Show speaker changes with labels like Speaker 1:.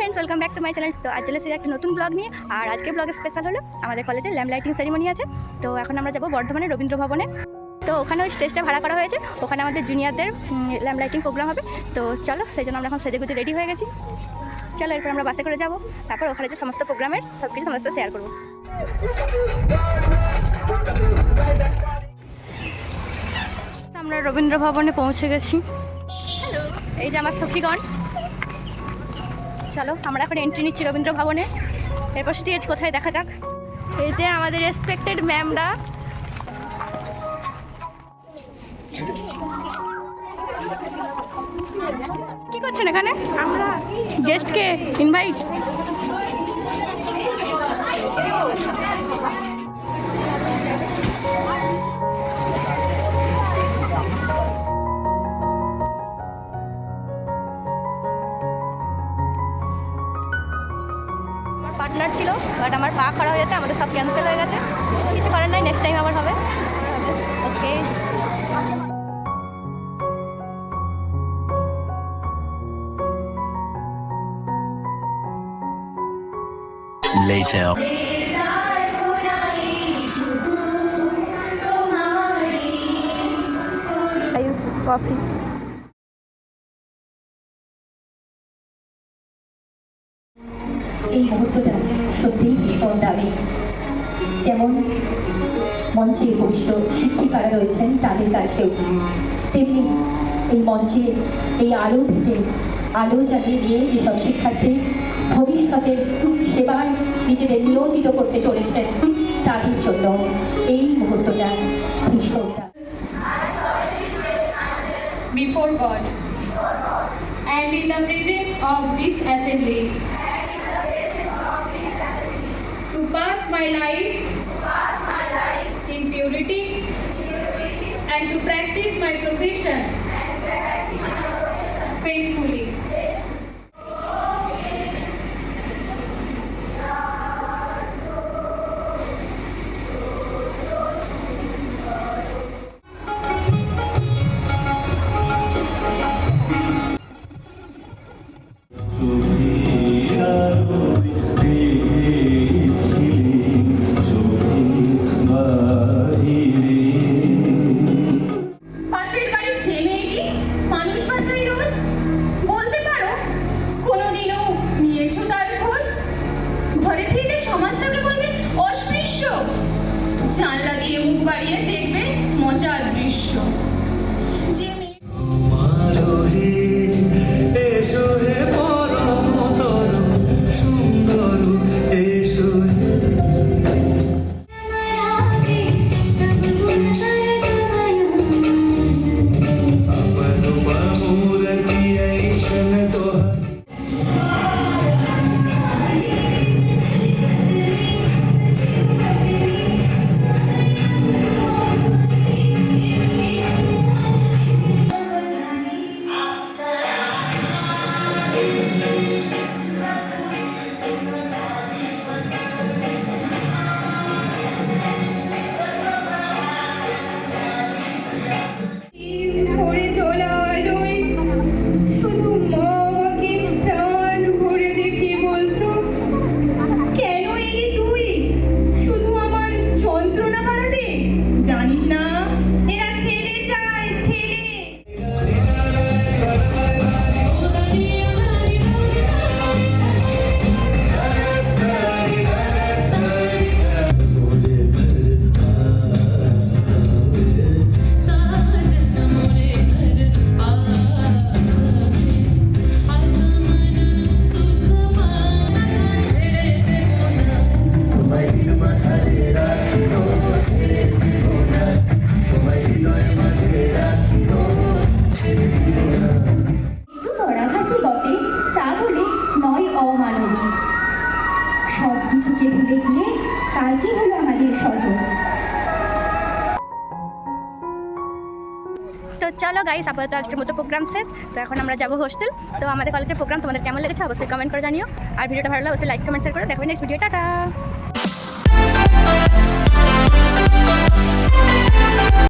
Speaker 1: Friends, welcome back to my channel. তো আজ চলে এসেছি একটা নতুন ব্লগ নিয়ে। আর আজকে ব্লগ স্পেশাল হলো আমাদের কলেজে ল্যাম্প লাইটিং সেরিমনি আছে। তো এখন আমরা যাবো বর্ধমানের রবীন্দ্র ভবনে। তো ওখানে ওই স্টেজটা ভাড়া করা হয়েছে, ওখানে আমাদের জুনিয়রদের ল্যাম্প লাইটিং প্রোগ্রাম হবে। তো চলো, সেই জন্য আমরা এখন সেজেগুজে রেডি হয়ে গেছি। চলো, এরপর আমরা বাসে করে যাবো, তারপর ওখানে যে সমস্ত প্রোগ্রামের সব কিছু সমস্ত শেয়ার করবো। আমরা রবীন্দ্র ভবনে পৌঁছে গেছি। এই যে আমার সখীগণ। চলো, আমরা এখন এন্ট্রি নিচ্ছি রবীন্দ্র ভবনে। এরপর স্টেজ কোথায় দেখা যাক। এই যে আমাদের রেসপেক্টেড ম্যামরা। কি করছেন এখানে? আমরা গেস্টকে ইনভাইট। পার্টনার ছিল, বাট আমার পা খারাপ হয়ে যেতে আমাদের সব ক্যান্সেল হয়ে গেছে। কিছু করার নাই, নেক্সট টাইম আবার হবে। ওকে,
Speaker 2: later.
Speaker 1: কফি।
Speaker 3: এই মুহূর্তটা সত্যিই ভীষণ দামি। যেমন মঞ্চে উপবিষ্ট শিক্ষিকারা রয়েছেন তাদের কাছেও, তেমনি এই মঞ্চে এই আলো থেকে আলো জ্বালিয়ে দিয়ে যেসব শিক্ষার্থী ভবিষ্যতের সেবায় নিজেদের নিয়োজিত করতে চলেছেন তাদের জন্য এই মুহূর্তটা ভীষণ দামি।
Speaker 4: Before God and in the presence of this assembly, to pass my life in purity and to practice my profession faithfully.
Speaker 5: পাশের বাড়ির যে মেয়েটি মানুষ বাঁচাই রোজ, বলতে পারো কোনোদিনও নিয়েছো তার খোঁজ? ঘরে ফিরলে সমাজ তাকে বলবে অস্পৃশ্য, জানলা দিয়ে মুখ বাড়িয়ে দেখবে মজার দৃশ্য। যে মেয়ে সব কিছুকে ভুলে গিয়ে কাজই হলো আমাদের সজল।
Speaker 1: তো চলো গাইস, আপাতত আজকের মতো প্রোগ্রাম শেষ। তো এখন আমরা যাবো হোস্টেল। তো আমাদের কলেজের প্রোগ্রাম তোমাদের কেমন লেগেছে অবশ্যই কমেন্ট করে জানিও। আর ভিডিওটা ভালো লাগলে অবশ্যই লাইক কমেন্ট শেয়ার করে দেখো নেক্সট ভিডিও। টাটা।